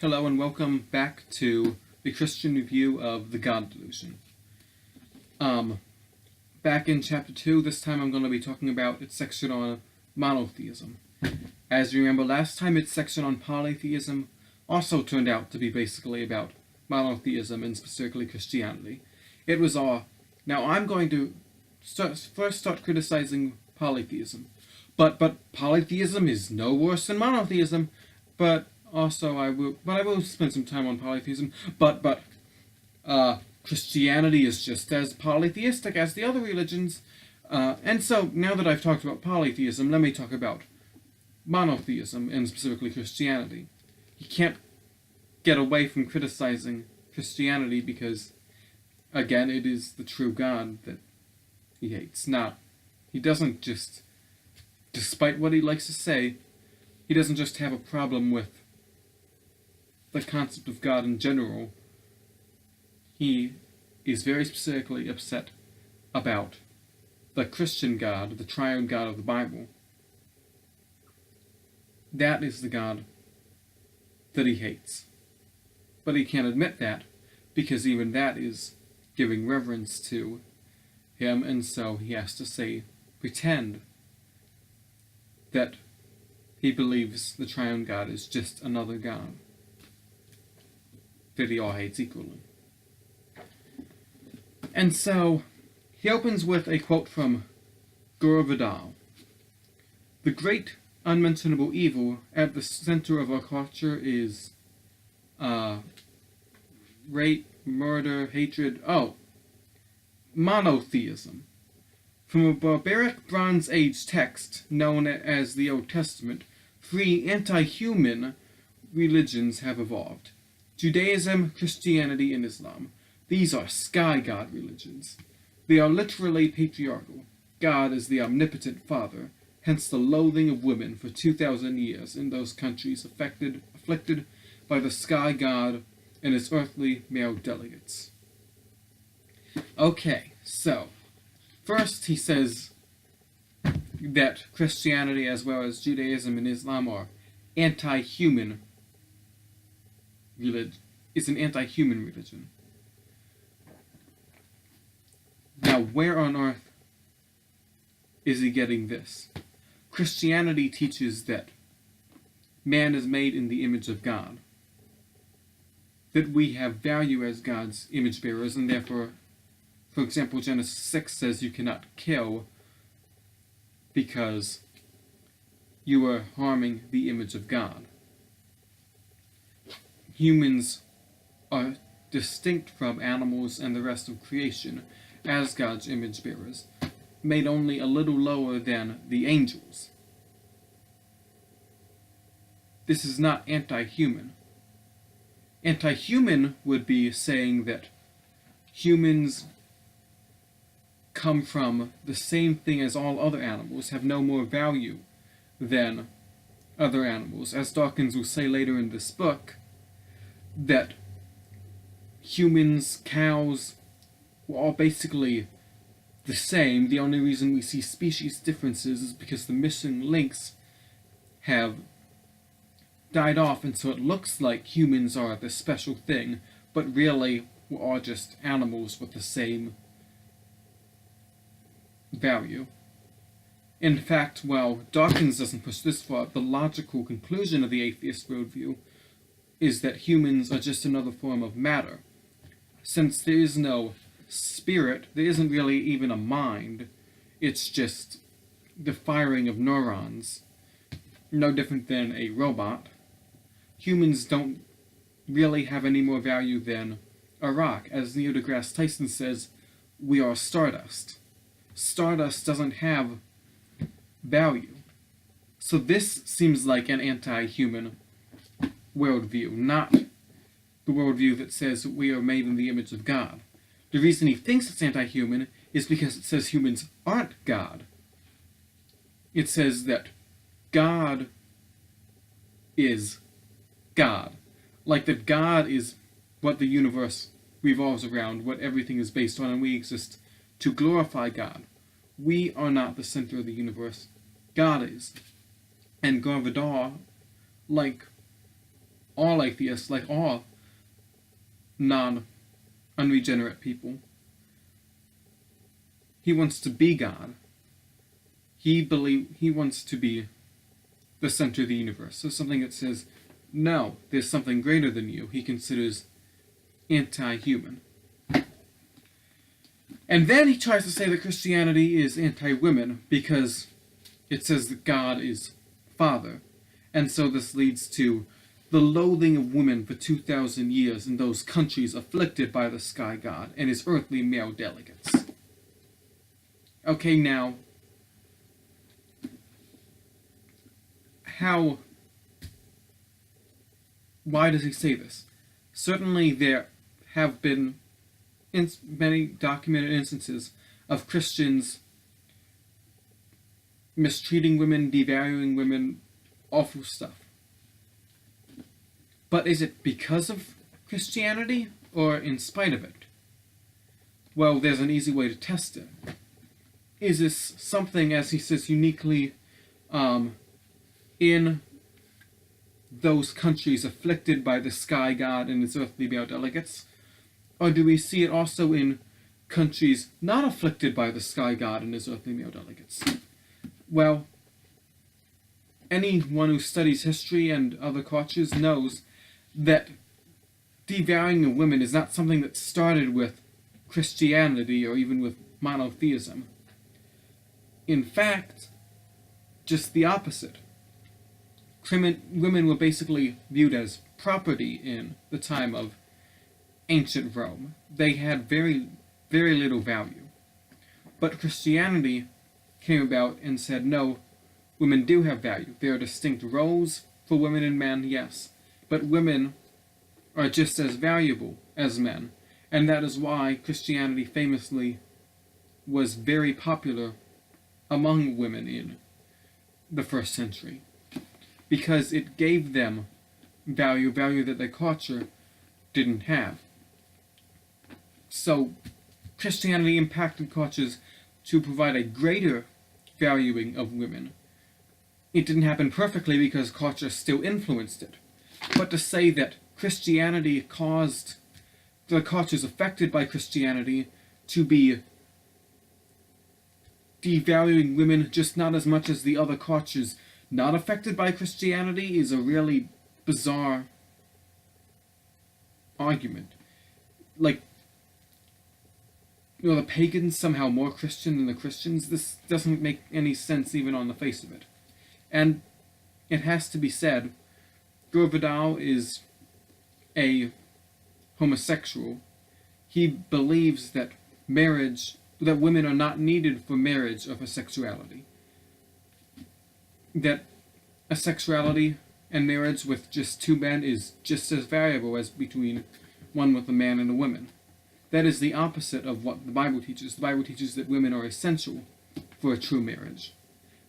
Hello and welcome back to the Christian review of the God Delusion. Back in chapter 2, this time I'm going to be talking about its section on monotheism. As you remember, last time its section on polytheism also turned out to be basically about monotheism and specifically Christianity. It was all... Now I'm going to first start criticizing polytheism. But polytheism is no worse than monotheism, but also I will spend some time on polytheism, but Christianity is just as polytheistic as the other religions, and so now that I've talked about polytheism, let me talk about monotheism, and specifically Christianity. You can't get away from criticizing Christianity because, again, it is the true God that he hates. He doesn't just, despite what he likes to say, he doesn't just have a problem with the concept of God in general. He is very specifically upset about the Christian God, the triune God of the Bible. That is the God that he hates. But he can't admit that, because even that is giving reverence to him, and so he has to pretend that he believes the triune God is just another God that he all hates equally. And so, he opens with a quote from Guru Vidal. "The great unmentionable evil at the center of our culture is rape, murder, hatred, monotheism. From a barbaric Bronze Age text known as the Old Testament, 3 anti-human religions have evolved: Judaism, Christianity, and Islam. These are sky god religions. They are literally patriarchal. God is the omnipotent father, hence the loathing of women for 2,000 years in those countries afflicted by the sky god and his earthly male delegates." Okay, so, first he says that Christianity as well as Judaism and Islam are anti-human religion. It's an anti-human religion. Now, where on earth is he getting this? Christianity teaches that man is made in the image of God, that we have value as God's image bearers, and therefore, for example, Genesis 6 says you cannot kill because you are harming the image of God. Humans are distinct from animals and the rest of creation as God's image bearers, made only a little lower than the angels. This is not anti-human. Anti-human would be saying that humans come from the same thing as all other animals, have no more value than other animals. As Dawkins will say later in this book, that humans, cows, were all basically the same. The only reason we see species differences is because the missing links have died off, and so it looks like humans are the special thing, but really we're all just animals with the same value. In fact, while Dawkins doesn't push this far, the logical conclusion of the atheist worldview is that humans are just another form of matter. Since there is no spirit, there isn't really even a mind, it's just the firing of neurons, no different than a robot. Humans don't really have any more value than a rock. As Neil deGrasse Tyson says, we are stardust. Stardust doesn't have value. So this seems like an anti-human worldview, not the worldview that says we are made in the image of God. The reason he thinks it's anti-human is because it says humans aren't God. It says that God is God. Like that God is what the universe revolves around, what everything is based on, and we exist to glorify God. We are not the center of the universe. God is. And Guru Vidal, like all atheists, like all non-unregenerate people. He wants to be God. He wants to be the center of the universe. So something that says, no, there's something greater than you, he considers anti-human. And then he tries to say that Christianity is anti-women because it says that God is Father. And so this leads to the loathing of women for 2,000 years in those countries afflicted by the sky god and his earthly male delegates. Okay, now, why does he say this? Certainly there have been many documented instances of Christians mistreating women, devaluing women, awful stuff. But is it because of Christianity or in spite of it? Well, there's an easy way to test it. Is this something, as he says, uniquely in those countries afflicted by the sky god and his earthly male delegates? Or do we see it also in countries not afflicted by the sky god and his earthly male delegates? Well, anyone who studies history and other cultures knows that devaluing of women is not something that started with Christianity or even with monotheism. In fact, just the opposite. Women were basically viewed as property in the time of ancient Rome. They had very, very little value. But Christianity came about and said, no, women do have value. There are distinct roles for women and men, yes, but women are just as valuable as men. And that is why Christianity famously was very popular among women in the first century, because it gave them value that their culture didn't have. So Christianity impacted cultures to provide a greater valuing of women. It didn't happen perfectly because culture still influenced it. But to say that Christianity caused the cultures affected by Christianity to be devaluing women just not as much as the other cultures not affected by Christianity is a really bizarre argument. Like, the pagans somehow more Christian than the Christians? This doesn't make any sense even on the face of it. And it has to be said, Gore Vidal is a homosexual. He believes that women are not needed for marriage or for sexuality. That a sexuality and marriage with just two men is just as valuable as between one with a man and a woman. That is the opposite of what the Bible teaches. The Bible teaches that women are essential for a true marriage.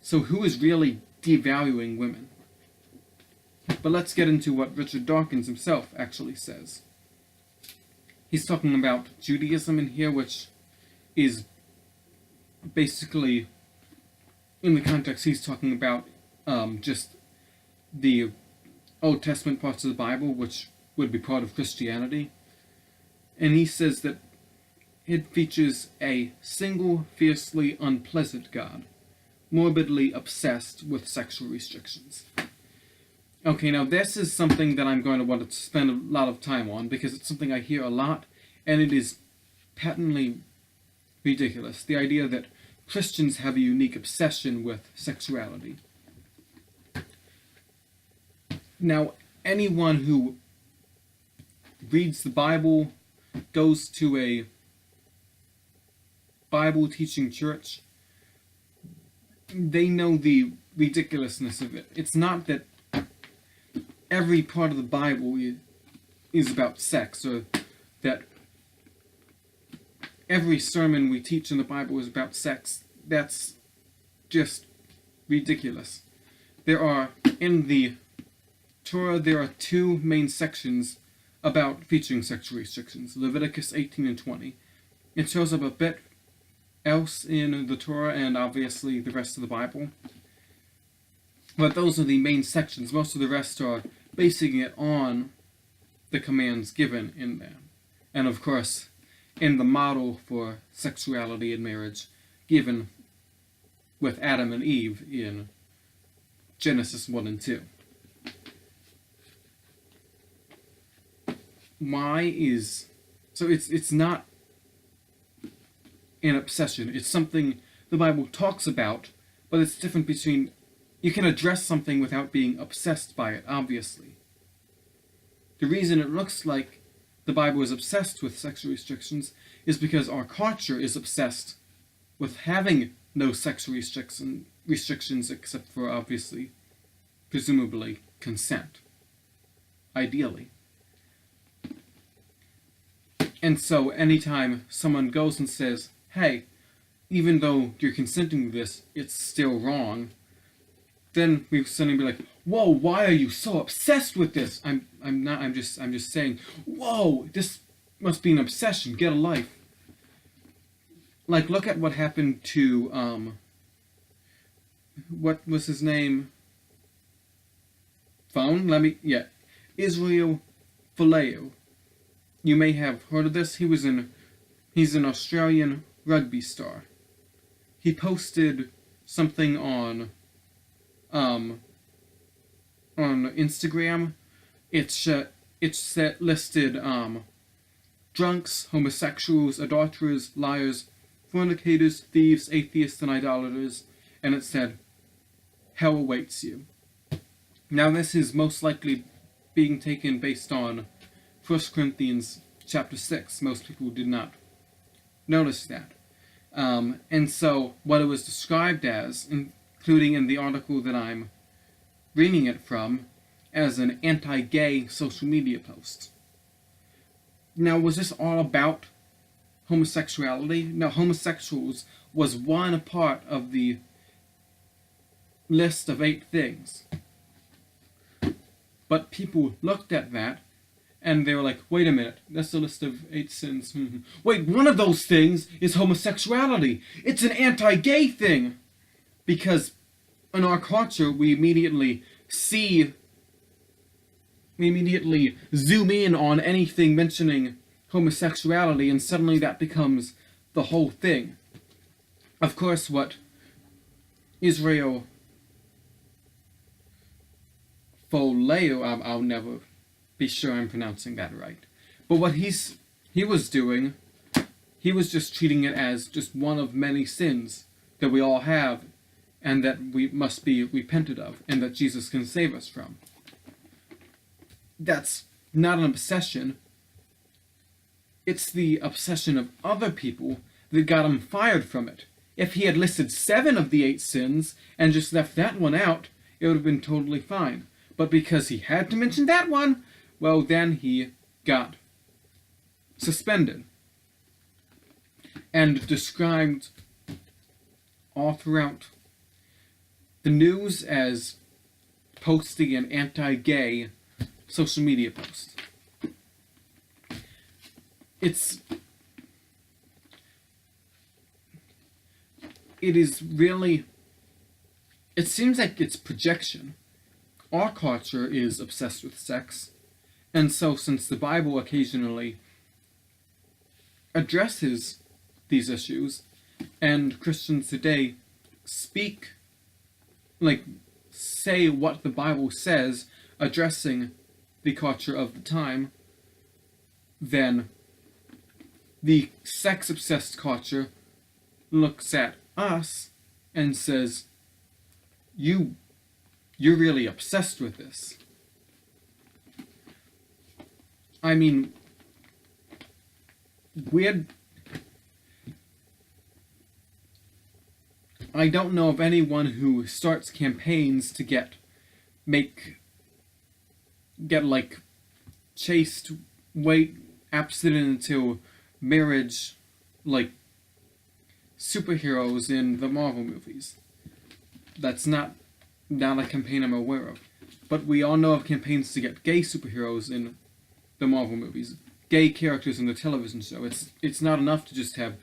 So who is really devaluing women? But let's get into what Richard Dawkins himself actually says. He's talking about Judaism in here, which is basically, in the context he's talking about, just the Old Testament parts of the Bible, which would be part of Christianity. And he says that it features a single, fiercely unpleasant God, morbidly obsessed with sexual restrictions. Okay, now this is something that I'm going to want to spend a lot of time on, because it's something I hear a lot, and it is patently ridiculous. The idea that Christians have a unique obsession with sexuality. Now, anyone who reads the Bible, goes to a Bible-teaching church, they know the ridiculousness of it. It's not that every part of the Bible is about sex, or that every sermon we teach in the Bible is about sex. That's just ridiculous. In the Torah, there are two main sections about featuring sexual restrictions, Leviticus 18 and 20. It shows up a bit else in the Torah and obviously the rest of the Bible. But those are the main sections. Most of the rest are basing it on the commands given in them. And of course, in the model for sexuality and marriage given with Adam and Eve in Genesis 1 and 2. So it's not an obsession. It's something the Bible talks about, but it's different between, you can address something without being obsessed by it, obviously. The reason it looks like the Bible is obsessed with sexual restrictions is because our culture is obsessed with having no sexual restrictions except for, obviously, presumably, consent. Ideally. And so anytime someone goes and says, hey, even though you're consenting to this, it's still wrong, then we suddenly be like, whoa, why are you so obsessed with this? I'm just saying, whoa, this must be an obsession, get a life. Like, look at what happened to, what was his name? Israel Folau. You may have heard of this. He's an Australian rugby star. He posted something on Instagram. It's listed drunks, homosexuals, adulterers, liars, fornicators, thieves, atheists, and idolaters, and it said, hell awaits you. Now this is most likely being taken based on 1 Corinthians chapter 6. Most people did not notice that. And so what it was described as, including in the article that I'm reading it from, as an anti-gay social media post. Now, was this all about homosexuality? No, homosexuals was one part of the list of 8 things. But people looked at that and they were like, wait a minute, that's a list of 8 sins. Wait, one of those things is homosexuality. It's an anti-gay thing. Because in our culture, we immediately zoom in on anything mentioning homosexuality, and suddenly that becomes the whole thing. Of course, what Israel Folau, I'll never be sure I'm pronouncing that right. But what he was doing, he was just treating it as just one of many sins that we all have and that we must be repented of and that Jesus can save us from. That's not an obsession. It's the obsession of other people that got him fired from it. If he had listed 7 of the 8 sins and just left that one out, it would have been totally fine. But because he had to mention that one, well, then he got suspended and described all throughout the news as posting an anti-gay social media post. It seems like it's projection. Our culture is obsessed with sex, and so since the Bible occasionally addresses these issues, and Christians today say what the Bible says, addressing the culture of the time, then the sex-obsessed culture looks at us and says, you're really obsessed with this. I mean, I don't know of anyone who starts campaigns to get chaste, wait, abstinent until marriage, like superheroes in the Marvel movies. That's not a campaign I'm aware of. But we all know of campaigns to get gay superheroes in the Marvel movies, gay characters in the television show. It's not enough to just have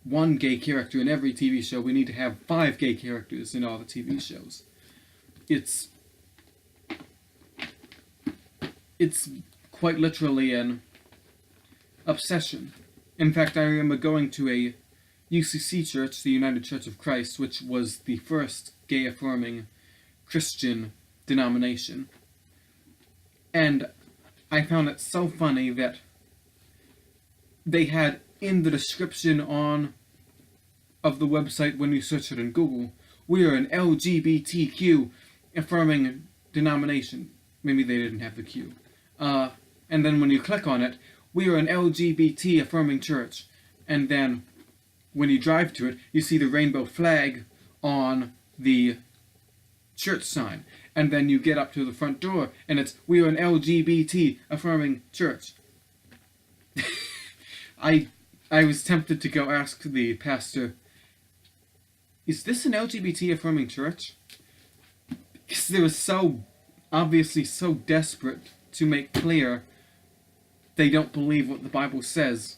one gay character in every TV show. We need to have 5 gay characters in all the TV shows. it's quite literally an obsession. In fact, I remember going to a UCC church, the United Church of Christ, which was the first gay-affirming Christian denomination. And I found it so funny that they had in the description of the website when you search it in Google, we are an LGBTQ affirming denomination. Maybe they didn't have the Q. And then when you click on it, we are an LGBT affirming church. And then when you drive to it, you see the rainbow flag on the church sign. And then you get up to the front door, and it's, we are an LGBT affirming church. I was tempted to go ask the pastor, is this an LGBT affirming church? Because they were so obviously so desperate to make clear they don't believe what the Bible says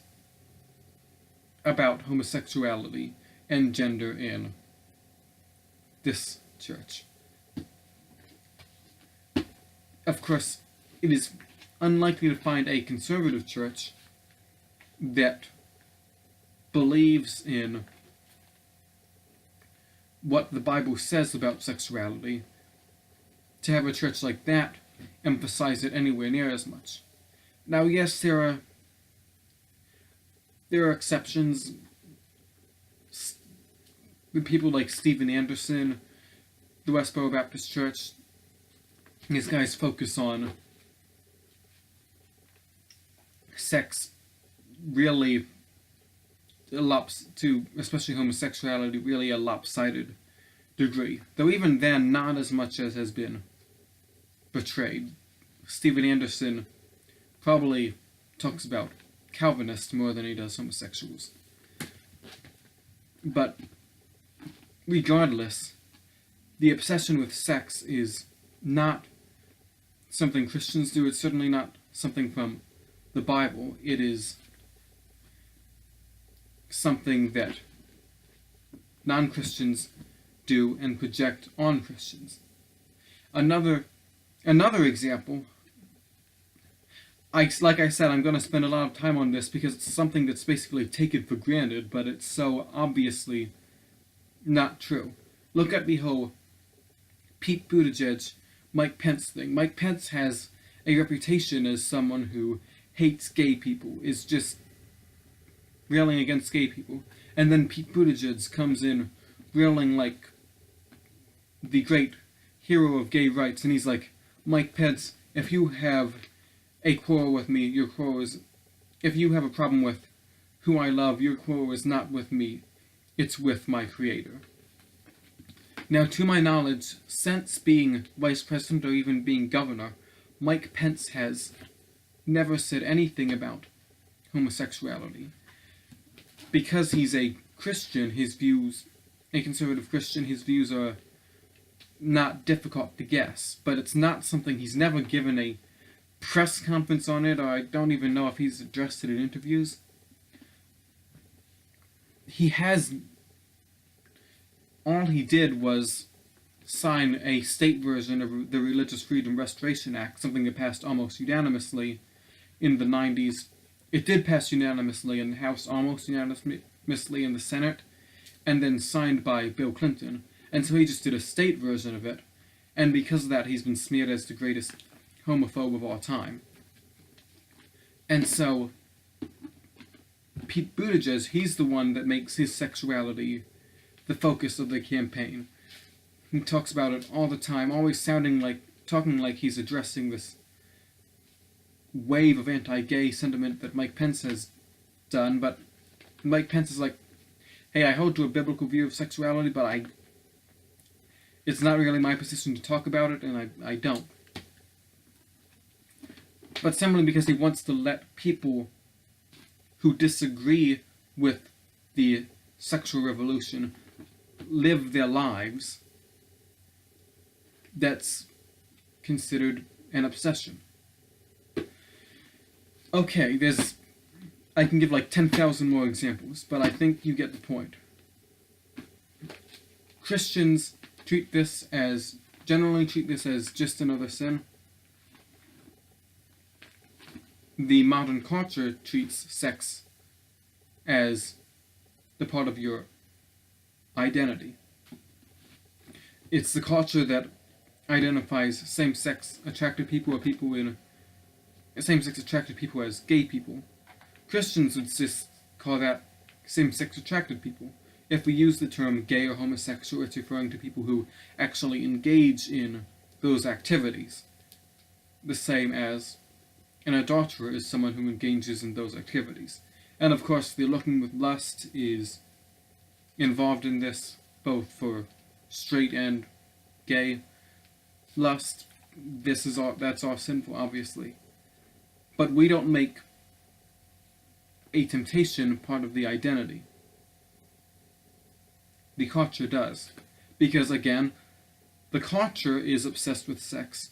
about homosexuality and gender in this church. Of course, it is unlikely to find a conservative church that believes in what the Bible says about sexuality, to have a church like that emphasize it anywhere near as much. Now, yes, there are exceptions. People like Stephen Anderson, the Westboro Baptist Church, these guys focus on sex really to especially homosexuality, really a lopsided degree. Though even then, not as much as has been portrayed. Stephen Anderson probably talks about Calvinists more than he does homosexuals. But regardless, the obsession with sex is not something Christians do. It's certainly not something from the Bible. It is something that non-Christians do and project on Christians. Another example, like I said, I'm going to spend a lot of time on this because it's something that's basically taken for granted, but it's so obviously not true. Look at the whole Pete Buttigieg, Mike Pence thing. Mike Pence has a reputation as someone who hates gay people, is just railing against gay people. And then Pete Buttigieg comes in railing like the great hero of gay rights, and he's like, Mike Pence, if you have a quarrel with me, your quarrel is, if you have a problem with who I love, your quarrel is not with me, it's with my Creator. Now, to my knowledge, since being vice president or even being governor, Mike Pence has never said anything about homosexuality. Because he's a Christian, a conservative Christian, his views are not difficult to guess. But it's not something, he's never given a press conference on it, or I don't even know if he's addressed it in interviews. All he did was sign a state version of the Religious Freedom Restoration Act, something that passed almost unanimously in the 90s. It did pass unanimously in the House, almost unanimously in the Senate, and then signed by Bill Clinton. And so he just did a state version of it, and because of that, he's been smeared as the greatest homophobe of all time. And so Pete Buttigieg, he's the one that makes his sexuality the focus of the campaign. He talks about it all the time, always talking like he's addressing this wave of anti-gay sentiment that Mike Pence has done, but Mike Pence is like, hey, I hold to a biblical view of sexuality, but it's not really my position to talk about it, and I don't. But simply because he wants to let people who disagree with the sexual revolution live their lives, that's considered an obsession. Okay, I can give like 10,000 more examples, but I think you get the point. Christians generally treat this as just another sin. the modern culture treats sex as the part of your identity. It's the culture that identifies same-sex attracted people or people in same-sex attracted people as gay people. Christians would just call that same-sex attracted people. If we use the term gay or homosexual, it's referring to people who actually engage in those activities. The same as an adulterer is someone who engages in those activities. And of course, the looking with lust is involved in this, both for straight and gay. Lust, that's all sinful, obviously. But we don't make a temptation part of the identity. The culture does. Because again, the culture is obsessed with sex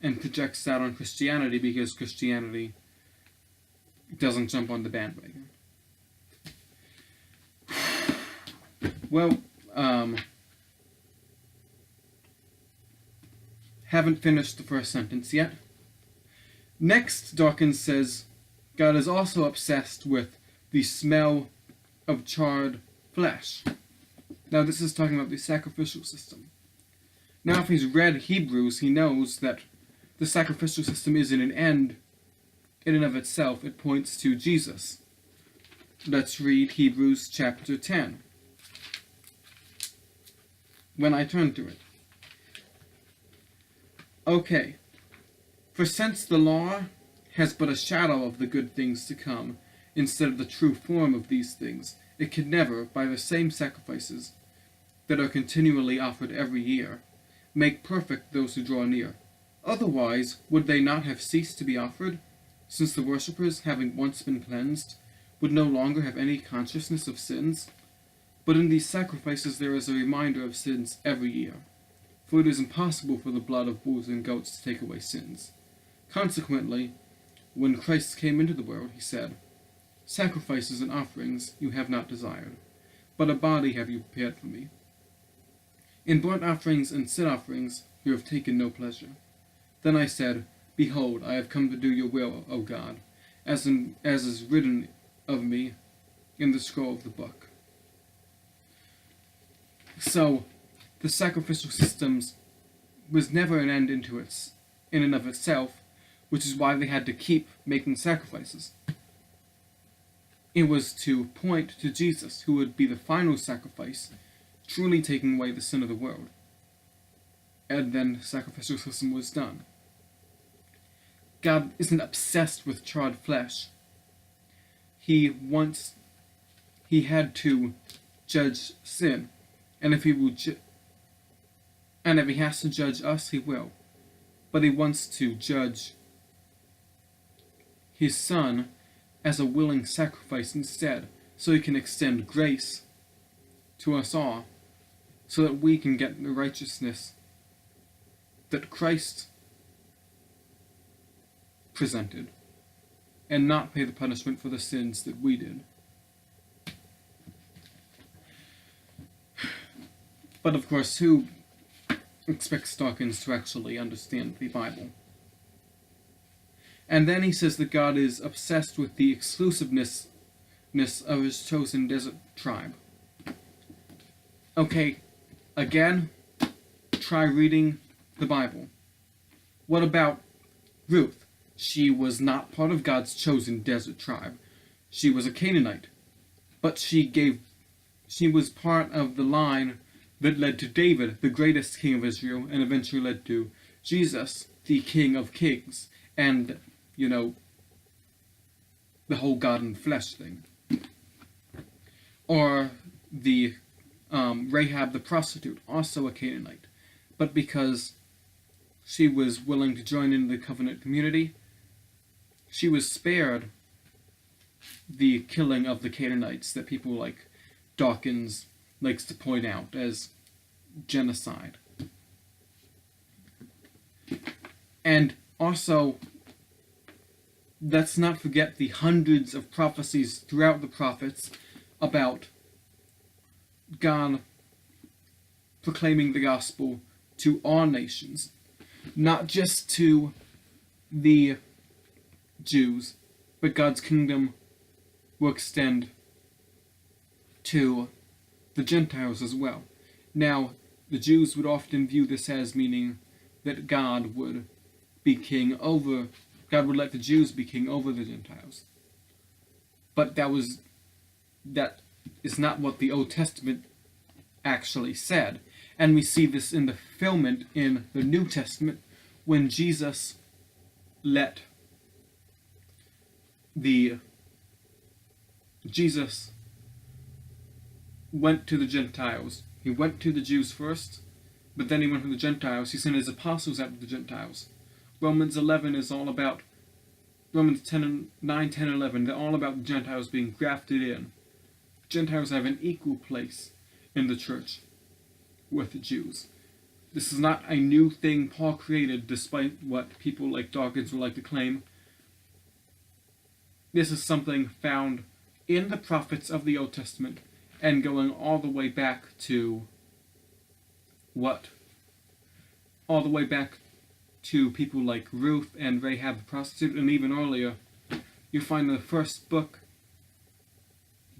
and projects that on Christianity because Christianity doesn't jump on the bandwagon. Well, haven't finished the first sentence yet. Next, Dawkins says, God is also obsessed with the smell of charred flesh. Now, this is talking about the sacrificial system. Now, if he's read Hebrews, he knows that the sacrificial system isn't an end in and of itself. It points to Jesus. Let's read Hebrews chapter 10. When I turn to it. Okay. For since the law has but a shadow of the good things to come, instead of the true form of these things, it can never, by the same sacrifices that are continually offered every year, make perfect those who draw near. Otherwise, would they not have ceased to be offered, since the worshippers, having once been cleansed, would no longer have any consciousness of sins? But in these sacrifices there is a reminder of sins every year, for it is impossible for the blood of bulls and goats to take away sins. Consequently, when Christ came into the world, he said, Sacrifices and offerings you have not desired, but a body have you prepared for me. In burnt offerings and sin offerings you have taken no pleasure. Then I said, Behold, I have come to do your will, O God, as is written of me in the scroll of the book. So, the sacrificial systems was never an end in and of itself, which is why they had to keep making sacrifices. It was to point to Jesus, who would be the final sacrifice, truly taking away the sin of the world. And then the sacrificial system was done. God isn't obsessed with charred flesh. He had to judge sin. And if he has to judge us, he will. But he wants to judge his Son as a willing sacrifice instead, so he can extend grace to us all, so that we can get the righteousness that Christ presented, and not pay the punishment for the sins that we did. But of course, who expects Dawkins to actually understand the Bible? And then he says that God is obsessed with the exclusiveness of his chosen desert tribe. Okay, again, try reading the Bible. What about Ruth? She was not part of God's chosen desert tribe. She was a Canaanite. But she was part of the line that led to David, the greatest king of Israel, and eventually led to Jesus, the King of Kings, and, the whole God in flesh thing. Or the Rahab the prostitute, also a Canaanite, but because she was willing to join in the covenant community, she was spared the killing of the Canaanites that people like Dawkins likes to point out as genocide. And also, let's not forget the hundreds of prophecies throughout the prophets about God proclaiming the gospel to all nations, not just to the Jews, but God's kingdom will extend to the Gentiles as well. Now, the Jews would often view this as meaning that God would let the Jews be king over the Gentiles. But that is not what the Old Testament actually said. And we see this in the fulfillment in the New Testament when Jesus went to the Gentiles. He went to the Jews first, but then he went to the Gentiles. He sent his apostles out to the Gentiles. Romans 11 is all about, Romans 9, 10, 11, they're all about the Gentiles being grafted in. Gentiles have an equal place in the church with the Jews. This is not a new thing Paul created, despite what people like Dawkins would like to claim. This is something found in the prophets of the Old Testament, and going all the way back to people like Ruth and Rahab the prostitute, and even earlier. You find in the first book,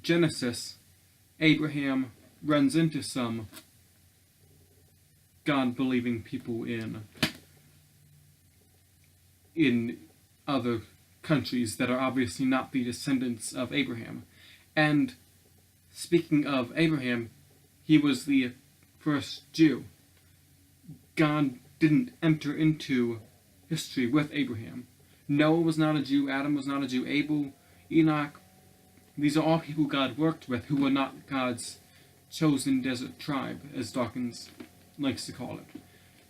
Genesis, Abraham runs into some God-believing people in other countries that are obviously not the descendants of Abraham. And speaking of Abraham, he was the first Jew. God didn't enter into history with Abraham. Noah was not a Jew, Adam was not a Jew, Abel, Enoch, these are all people God worked with who were not God's chosen desert tribe, as Dawkins likes to call it.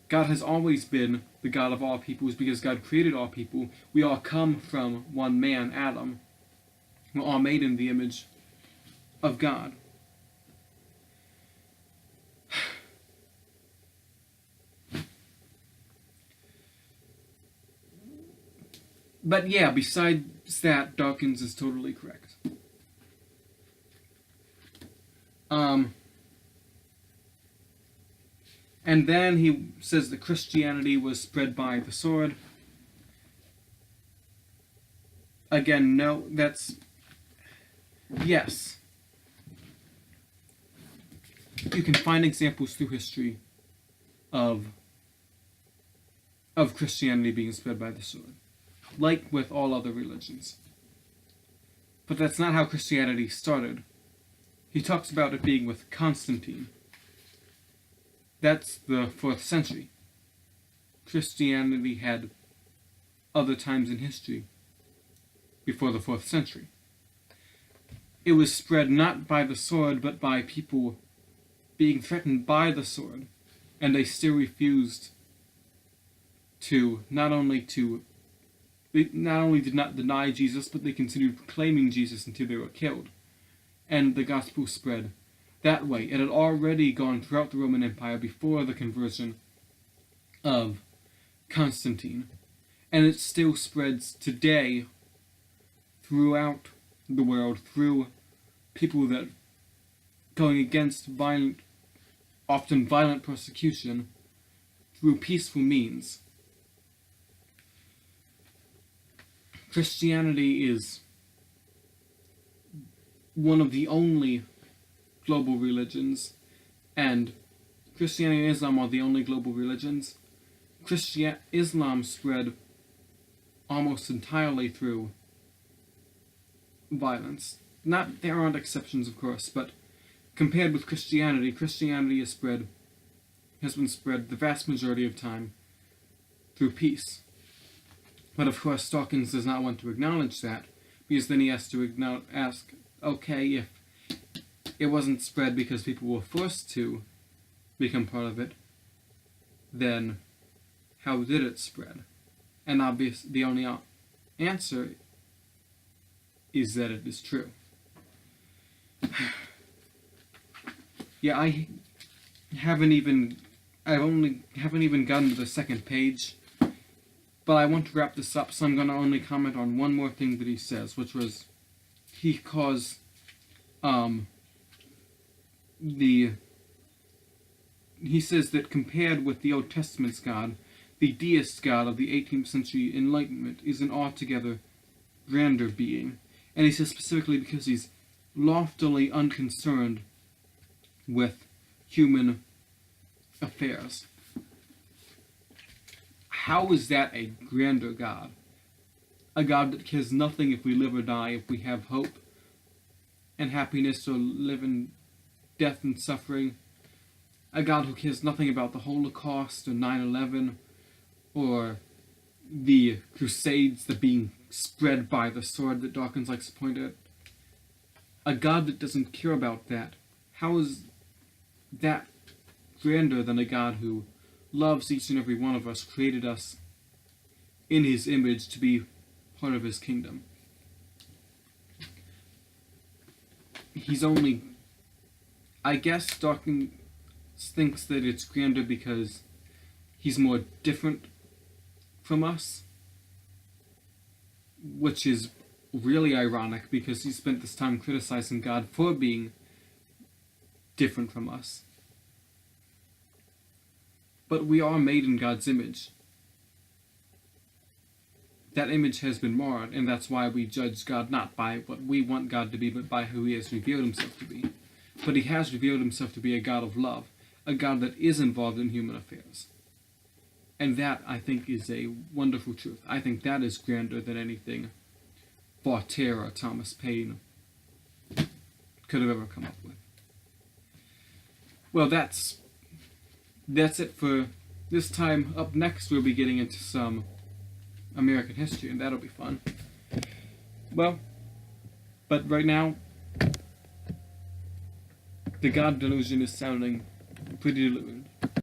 God has always been the God of all peoples because God created all people. We all come from one man, Adam. We're all made in the image of God. But yeah, besides that, Dawkins is totally correct. And then he says that Christianity was spread by the sword. Again, no, yes. You can find examples through history of Christianity being spread by the sword, like with all other religions. But that's not how Christianity started. He talks about it being with Constantine. That's the 4th century. Christianity had other times in history before the 4th century. It was spread not by the sword, but by people being threatened by the sword, and they still refused to not only did not deny Jesus, but they continued proclaiming Jesus until they were killed. And the gospel spread that way. It had already gone throughout the Roman Empire before the conversion of Constantine. And it still spreads today throughout the world through people that going against often violent persecution through peaceful means. Christianity is one of the only global religions, and Christianity and Islam are the only global religions. Islam spread almost entirely through violence. There aren't exceptions, of course, but compared with Christianity, Christianity has been spread the vast majority of time through peace. But of course, Dawkins does not want to acknowledge that, because then he has to ask, okay, if it wasn't spread because people were forced to become part of it, then how did it spread? And the only answer is that it is true. Yeah, I haven't even gotten to the second page, but I want to wrap this up, so I'm going to only comment on one more thing that he says, which was he says that compared with the Old Testament's God, the deist God of the 18th century Enlightenment is an altogether grander being. And he says specifically because he's loftily unconcerned with human affairs. How is that a grander God? A God that cares nothing if we live or die, if we have hope and happiness or live in death and suffering. A God who cares nothing about the Holocaust or 9/11 or the Crusades that being spread by the sword that Dawkins likes to point at. A God that doesn't care about that. How is that grander than a God who loves each and every one of us, created us in his image to be part of his kingdom? He's only... I guess Dawkins thinks that it's grander because he's more different from us, which is really ironic because he spent this time criticizing God for being different from us. But we are made in God's image. That image has been marred, and that's why we judge God not by what we want God to be, but by who he has revealed himself to be. But he has revealed himself to be a God of love, a God that is involved in human affairs. And that, I think, is a wonderful truth. I think that is grander than anything Voltaire or Thomas Paine could have ever come up with. Well, that's it for this time. Up next, we'll be getting into some American history, and that'll be fun. Well, but right now, the God delusion is sounding pretty deluded.